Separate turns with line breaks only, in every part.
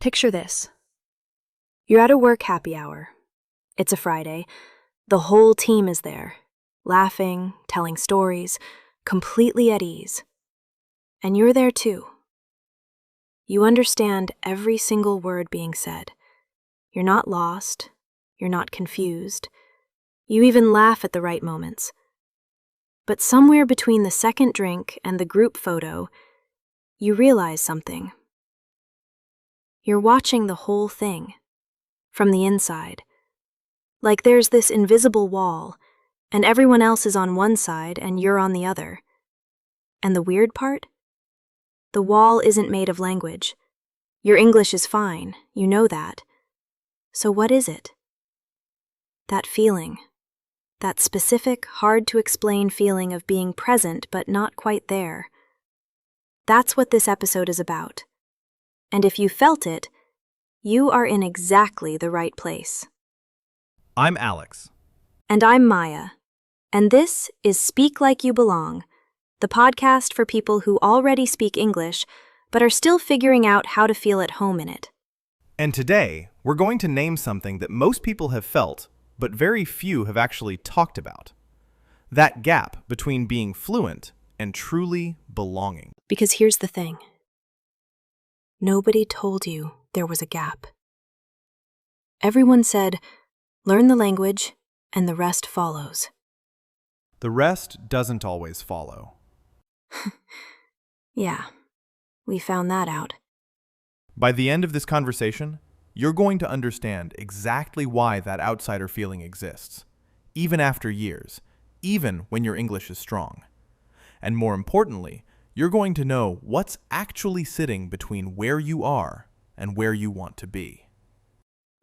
Picture this. You're at a work happy hour. It's a Friday. The whole team is there, laughing, telling stories, completely at ease. And you're there too. You understand every single word being said. You're not lost. You're not confused. You even laugh at the right moments. But somewhere between the second drink and the group photo, you realize something. You're watching the whole thing, from the inside. Like there's this invisible wall, and everyone else is on one side and you're on the other. And the weird part? The wall isn't made of language. Your English is fine, you know that. So what is it? That feeling. That specific, hard-to-explain feeling of being present but not quite there. That's what this episode is about. And if you felt it, you are in exactly the right place.
I'm Alex.
And I'm Maya. And this is Speak Like You Belong, the podcast for people who already speak English but are still figuring out how to feel at home in it.
And today, we're going to name something that most people have felt, but very few have actually talked about. That gap between being fluent and truly belonging.
Because here's the thing. Nobody told you there was a gap. Everyone said, learn the language, and the rest follows.
The rest doesn't always follow.
Yeah, we found that out.
By the end of this conversation, you're going to understand exactly why that outsider feeling exists, even after years, even when your English is strong. And more importantly, you're going to know what's actually sitting between where you are and where you want to be.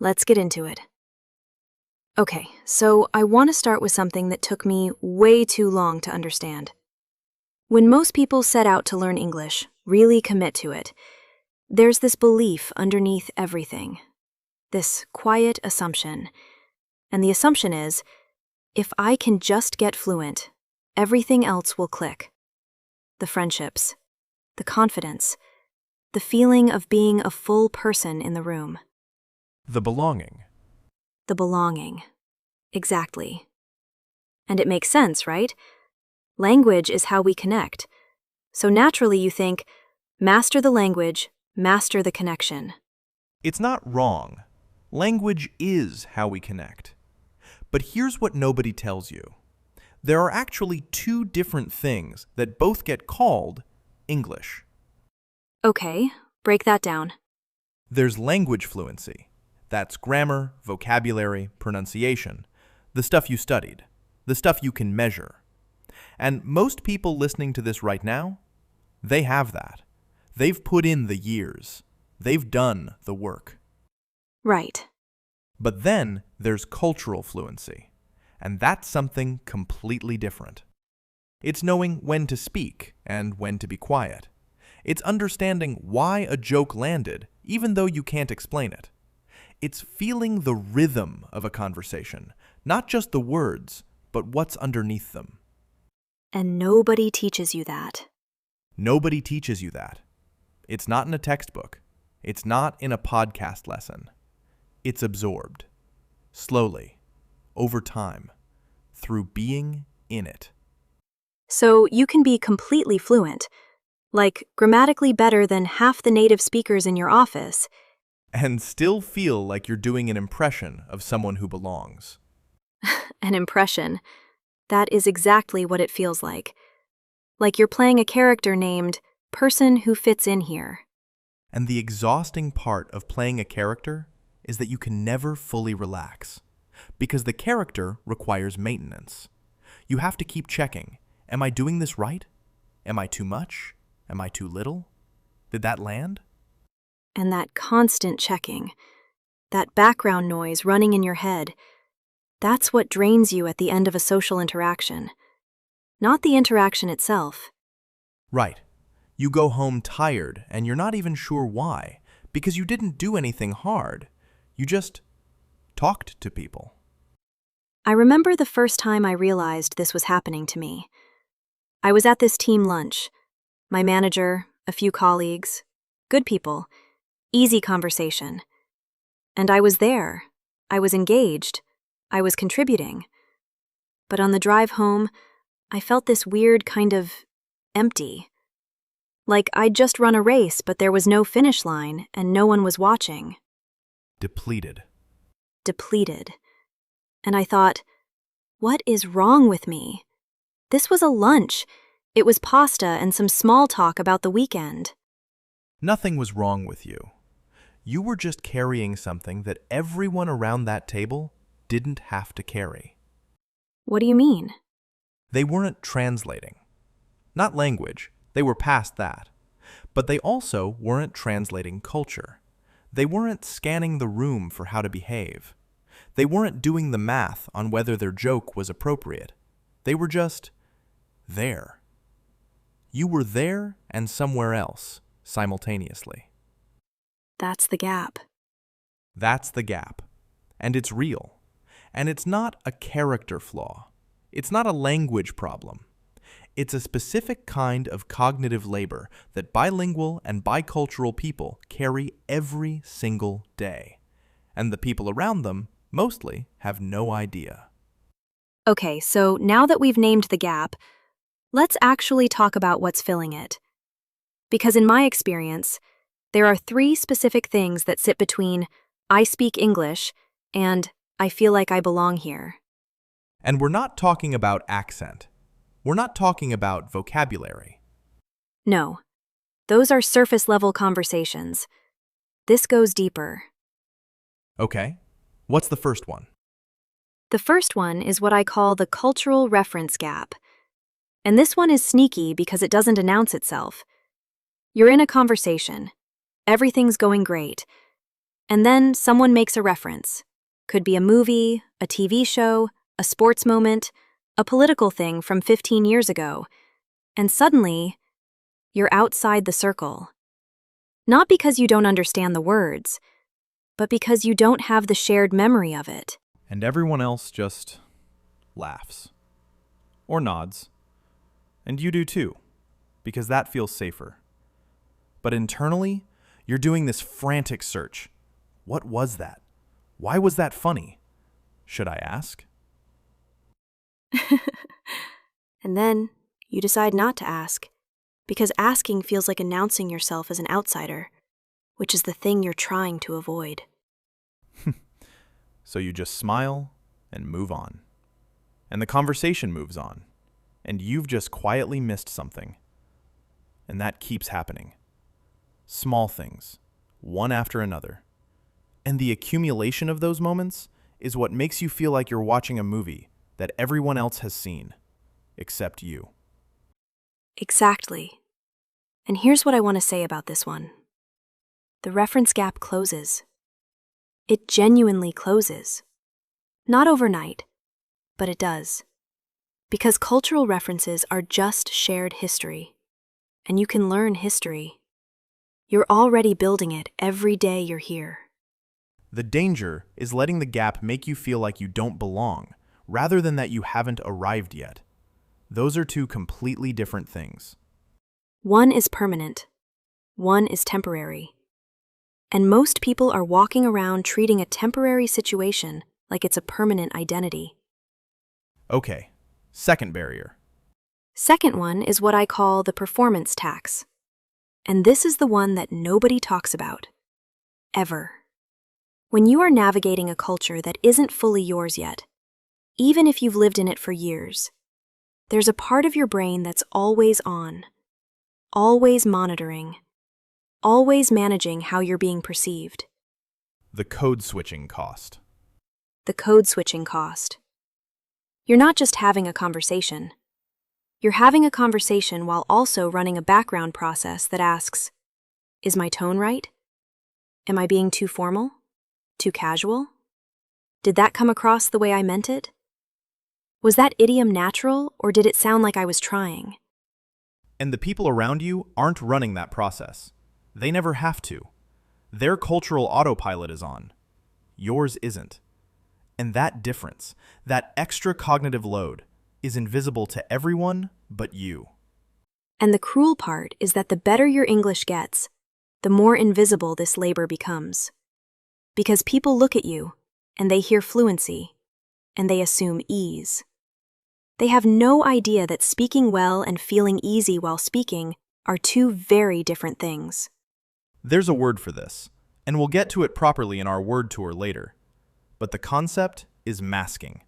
Let's get into it. Okay, so I want to start with something that took me way too long to understand. When most people set out to learn English, really commit to it, there's this belief underneath everything, this quiet assumption. And the assumption is, if I can just get fluent, everything else will click. The friendships, the confidence, the feeling of being a full person in the room.
The belonging.
The belonging. Exactly. And it makes sense, right? Language is how we connect. So naturally you think, master the language, master the connection.
It's not wrong. Language is how we connect. But here's what nobody tells you. There are actually two different things that both get called English.
Okay, break that down.
There's language fluency. That's grammar, vocabulary, pronunciation, the stuff you studied, the stuff you can measure. And most people listening to this right now, they have that. They've put in the years. They've done the work.
Right.
But then there's cultural fluency, and that's something completely different. It's knowing when to speak and when to be quiet. It's understanding why a joke landed, even though you can't explain it. It's feeling the rhythm of a conversation, not just the words, but what's underneath them.
And nobody teaches you that.
Nobody teaches you that. It's not in a textbook. It's not in a podcast lesson. It's absorbed, slowly, over time, through being in it.
So you can be completely fluent, like grammatically better than half the native speakers in your office,
And still feel like you're doing an impression of someone who belongs.
an impression. That is exactly what it feels like. Like you're playing a character named Person Who Fits In Here.
And the exhausting part of playing a character is that you can never fully relax, because the character requires maintenance. You have to keep checking. Am I doing this right? Am I too much? Am I too little? Did that land?
And that constant checking, that background noise running in your head, that's what drains you at the end of a social interaction. Not the interaction itself.
Right. You go home tired and you're not even sure why, because you didn't do anything hard. You just talked to people.
I remember the first time I realized this was happening to me. I was at this team lunch. My manager, a few colleagues, good people, Easy conversation. And I was there. I was engaged. I was contributing. But on the drive home, I felt this weird kind of empty. Like I'd just run a race, but there was no finish line and no one was watching.
Depleted.
Depleted. And I thought, what is wrong with me? This was a lunch. It was pasta and some small talk about the weekend.
Nothing was wrong with you. You were just carrying something that everyone around that table didn't have to carry.
What do you mean?
They weren't translating. Not language, they were past that. But they also weren't translating culture. They weren't scanning the room for how to behave. They weren't doing the math on whether their joke was appropriate. They were just there. You were there and somewhere else simultaneously.
That's the gap.
That's the gap. And it's real. And it's not a character flaw. It's not a language problem. It's a specific kind of cognitive labor that bilingual and bicultural people carry every single day. And the people around them mostly have no idea.
Okay, so now that we've named the gap, let's actually talk about what's filling it. Because in my experience, there are 3 specific things that sit between I speak English and I feel like I belong here.
And we're not talking about accent. We're not talking about vocabulary.
No, those are surface-level conversations. This goes deeper.
Okay, what's the first one?
The first one is what I call the cultural reference gap. And this one is sneaky because it doesn't announce itself. You're in a conversation. Everything's going great. And then someone makes a reference. Could be a movie, a TV show, a sports moment, a political thing from 15 years ago. And suddenly, you're outside the circle. Not because you don't understand the words, but because you don't have the shared memory of it.
And everyone else just laughs. Or nods. And you do too, because that feels safer. But internally, you're doing this frantic search. What was that? Why was that funny? Should I ask?
And then you decide not to ask, because asking feels like announcing yourself as an outsider, which is the thing you're trying to avoid.
So you just smile and move on. And the conversation moves on. And you've just quietly missed something. And that keeps happening. Small things, one after another. And the accumulation of those moments is what makes you feel like you're watching a movie that everyone else has seen, except you.
Exactly. And here's what I want to say about this one. The reference gap closes. It genuinely closes. Not overnight, but it does. Because cultural references are just shared history. And you can learn history. You're already building it every day you're here.
The danger is letting the gap make you feel like you don't belong, rather than that you haven't arrived yet. Those are 2 completely different things.
One is permanent. One is temporary. And most people are walking around treating a temporary situation like it's a permanent identity.
Okay, second barrier.
Second one is what I call the performance tax. And this is the one that nobody talks about. Ever. When you are navigating a culture that isn't fully yours yet, even if you've lived in it for years, there's a part of your brain that's always on, always monitoring, always managing how you're being perceived.
The code switching cost.
The code switching cost. You're not just having a conversation. You're having a conversation while also running a background process that asks, is my tone right? Am I being too formal? Too casual? Did that come across the way I meant it? Was that idiom natural, or did it sound like I was trying?
And the people around you aren't running that process. They never have to. Their cultural autopilot is on. Yours isn't. And that difference, that extra cognitive load, is invisible to everyone but you.
And the cruel part is that the better your English gets, the more invisible this labor becomes. Because people look at you, and they hear fluency, and they assume ease. They have no idea that speaking well and feeling easy while speaking are two very different things.
There's a word for this, and we'll get to it properly in our word tour later. But the concept is masking.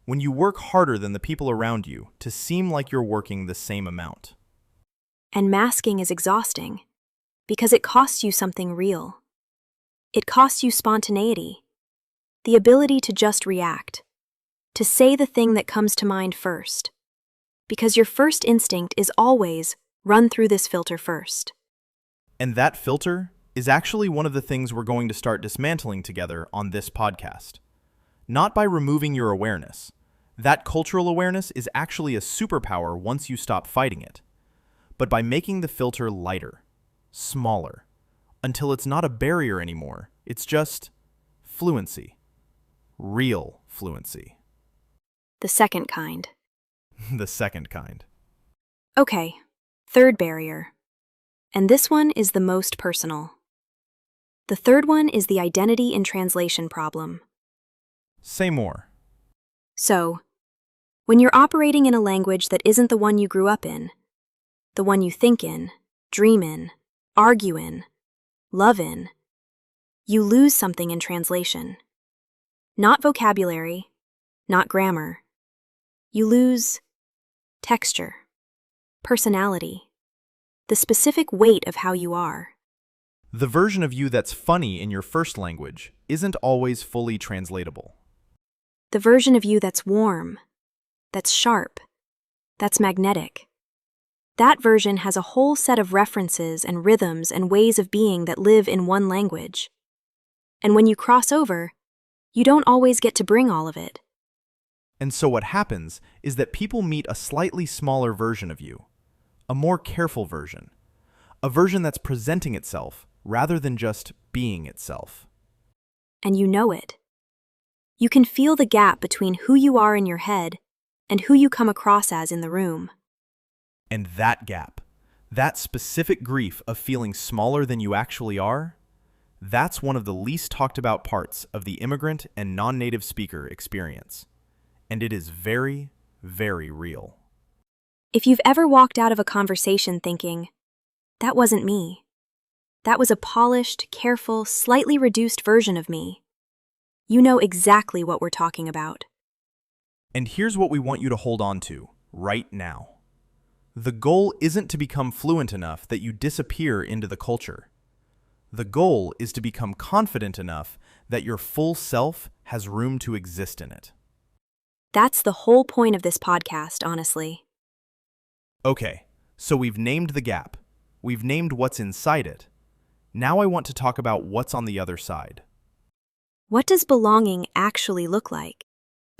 When you work harder than the people around you to seem like you're working the same amount.
And masking is exhausting, because it costs you something real. It costs you spontaneity, the ability to just react, to say the thing that comes to mind first, because your first instinct is always run through this filter first.
And that filter is actually one of the things we're going to start dismantling together on this podcast. Not by removing your awareness. That cultural awareness is actually a superpower once you stop fighting it. But by making the filter lighter, smaller, until it's not a barrier anymore. It's just fluency. Real fluency.
The second kind.
The second kind.
Okay, third barrier. And this one is the most personal. The third one is the identity in translation problem.
Say more.
So, when you're operating in a language that isn't the one you grew up in, the one you think in, dream in, argue in, love in, you lose something in translation. Not vocabulary, not grammar. You lose texture, personality, the specific weight of how you are.
The version of you that's funny in your first language isn't always fully translatable.
The version of you that's warm, that's sharp, that's magnetic. That version has a whole set of references and rhythms and ways of being that live in one language. And when you cross over, you don't always get to bring all of it.
And so what happens is that people meet a slightly smaller version of you, a more careful version, a version that's presenting itself rather than just being itself.
And you know it. You can feel the gap between who you are in your head and who you come across as in the room.
And that gap, that specific grief of feeling smaller than you actually are, that's one of the least talked about parts of the immigrant and non-native speaker experience. And it is very, very real.
If you've ever walked out of a conversation thinking, that wasn't me, that was a polished, careful, slightly reduced version of me, you know exactly what we're talking about.
And here's what we want you to hold on to right now. The goal isn't to become fluent enough that you disappear into the culture. The goal is to become confident enough that your full self has room to exist in it.
That's the whole point of this podcast, honestly.
Okay, so we've named the gap. We've named what's inside it. Now I want to talk about what's on the other side.
What does belonging actually look like?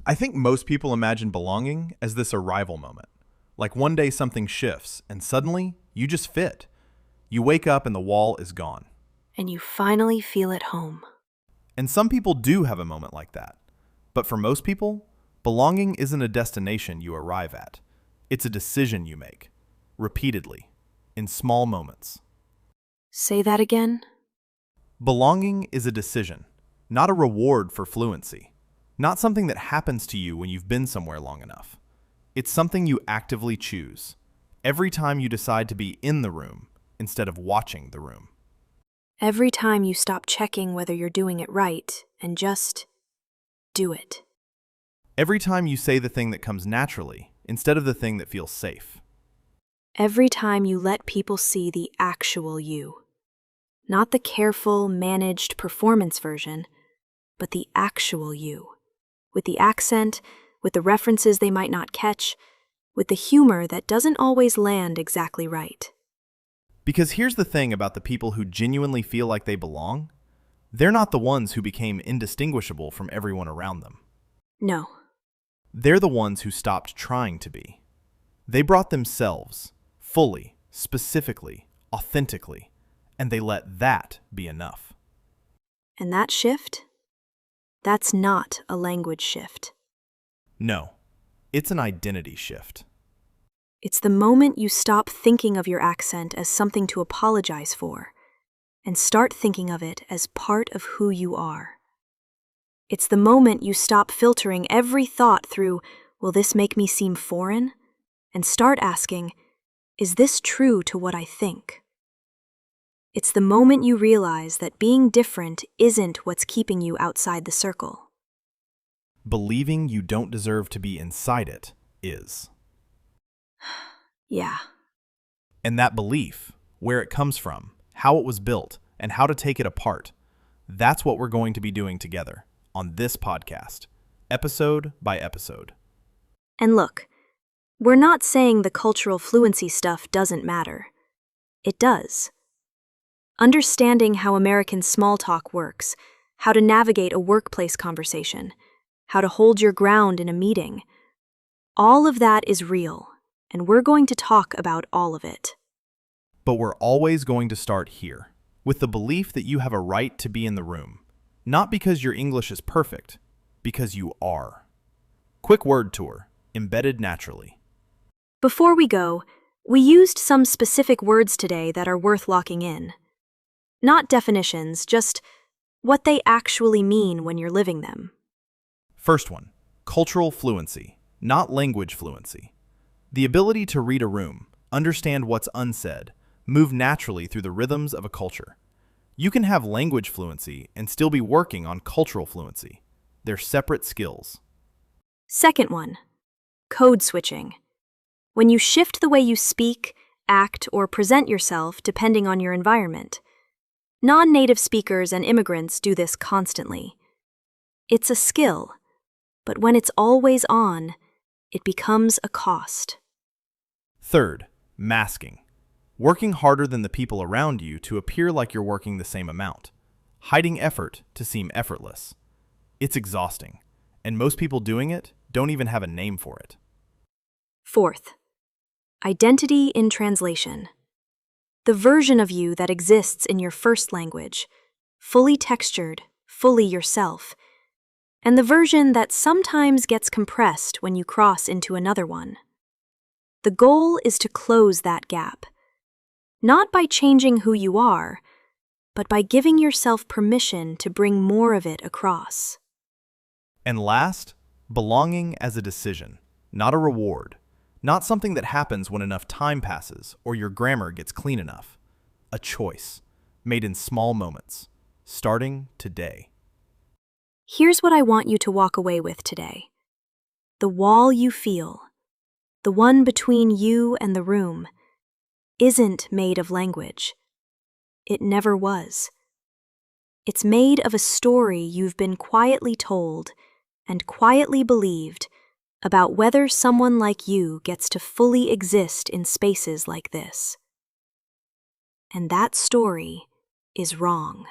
I think most people imagine belonging as this arrival moment. Like one day something shifts and suddenly you just fit. You wake up and the wall is gone.
And you finally feel at home.
And some people do have a moment like that. But for most people, belonging isn't a destination you arrive at. It's a decision you make, repeatedly, in small moments.
Say that again?
Belonging is a decision, not a reward for fluency. Not something that happens to you when you've been somewhere long enough. It's something you actively choose, every time you decide to be in the room instead of watching the room.
Every time you stop checking whether you're doing it right and just do it.
Every time you say the thing that comes naturally instead of the thing that feels safe.
Every time you let people see the actual you. Not the careful, managed performance version, but the actual you. With the accent, with the references they might not catch, with the humor that doesn't always land exactly right.
Because here's the thing about the people who genuinely feel like they belong. They're not the ones who became indistinguishable from everyone around them.
No.
They're the ones who stopped trying to be. They brought themselves, fully, specifically, authentically, and they let that be enough.
And that shift? That's not a language shift.
No, it's an identity shift.
It's the moment you stop thinking of your accent as something to apologize for, and start thinking of it as part of who you are. It's the moment you stop filtering every thought through, will this make me seem foreign? And start asking, is this true to what I think? It's the moment you realize that being different isn't what's keeping you outside the circle.
Believing you don't deserve to be inside it is.
Yeah.
And that belief, where it comes from, how it was built, and how to take it apart, that's what we're going to be doing together on this podcast, episode by episode.
And look, we're not saying the cultural fluency stuff doesn't matter. It does. Understanding how American small talk works, how to navigate a workplace conversation, how to hold your ground in a meeting, all of that is real, and we're going to talk about all of it.
But we're always going to start here, with the belief that you have a right to be in the room, not because your English is perfect, because you are. Quick word tour, embedded naturally.
Before we go, we used some specific words today that are worth locking in. Not definitions, just what they actually mean when you're living them.
First one, cultural fluency, not language fluency. The ability to read a room, understand what's unsaid, move naturally through the rhythms of a culture. You can have language fluency and still be working on cultural fluency. They're separate skills.
Second one, code switching. When you shift the way you speak, act, or present yourself depending on your environment. Non-native speakers and immigrants do this constantly. It's a skill, but when it's always on, it becomes a cost.
Third, masking. Working harder than the people around you to appear like you're working the same amount. Hiding effort to seem effortless. It's exhausting, and most people doing it don't even have a name for it.
Fourth, identity in translation. The version of you that exists in your first language, fully textured, fully yourself, and the version that sometimes gets compressed when you cross into another one. The goal is to close that gap, not by changing who you are, but by giving yourself permission to bring more of it across.
And last, belonging as a decision, not a reward. Not something that happens when enough time passes or your grammar gets clean enough. A choice, made in small moments, starting today.
Here's what I want you to walk away with today. The wall you feel, the one between you and the room, isn't made of language. It never was. It's made of a story you've been quietly told and quietly believed about whether someone like you gets to fully exist in spaces like this. And that story is wrong.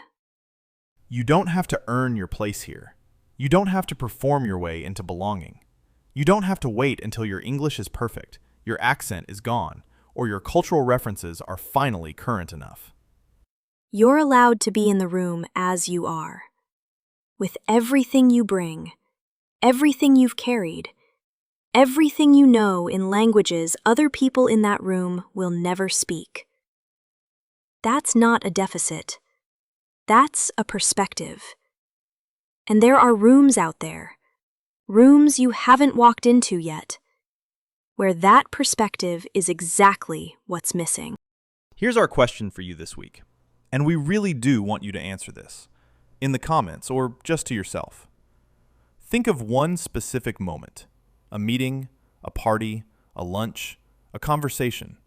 You don't have to earn your place here. You don't have to perform your way into belonging. You don't have to wait until your English is perfect, your accent is gone, or your cultural references are finally current enough.
You're allowed to be in the room as you are, with everything you bring, everything you've carried, everything you know in languages other people in that room will never speak. That's not a deficit. That's a perspective. And there are rooms out there, rooms you haven't walked into yet, where that perspective is exactly what's missing.
Here's our question for you this week, and we really do want you to answer this, in the comments or just to yourself. Think of one specific moment, a meeting, a party, a lunch, a conversation,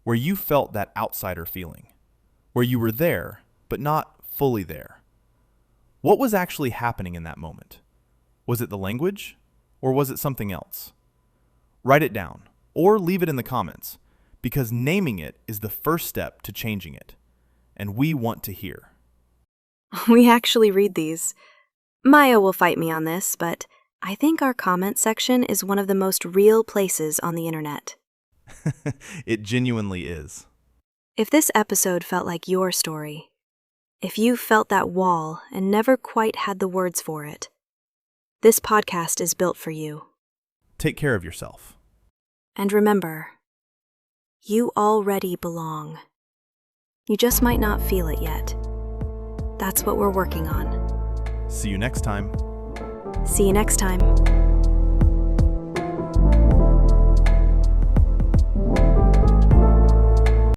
where you felt that outsider feeling, where you were there, but not fully there. What was actually happening in that moment? Was it the language, or was it something else? Write it down, or leave it in the comments, because naming it is the first step to changing it, and we want to hear.
We actually read these. Maya will fight me on this, but I think our comment section is one of the most real places on the internet.
It genuinely is.
If this episode felt like your story, if you felt that wall and never quite had the words for it, this podcast is built for you.
Take care of yourself.
And remember, you already belong. You just might not feel it yet. That's what we're working on.
See you next time.
See you next time.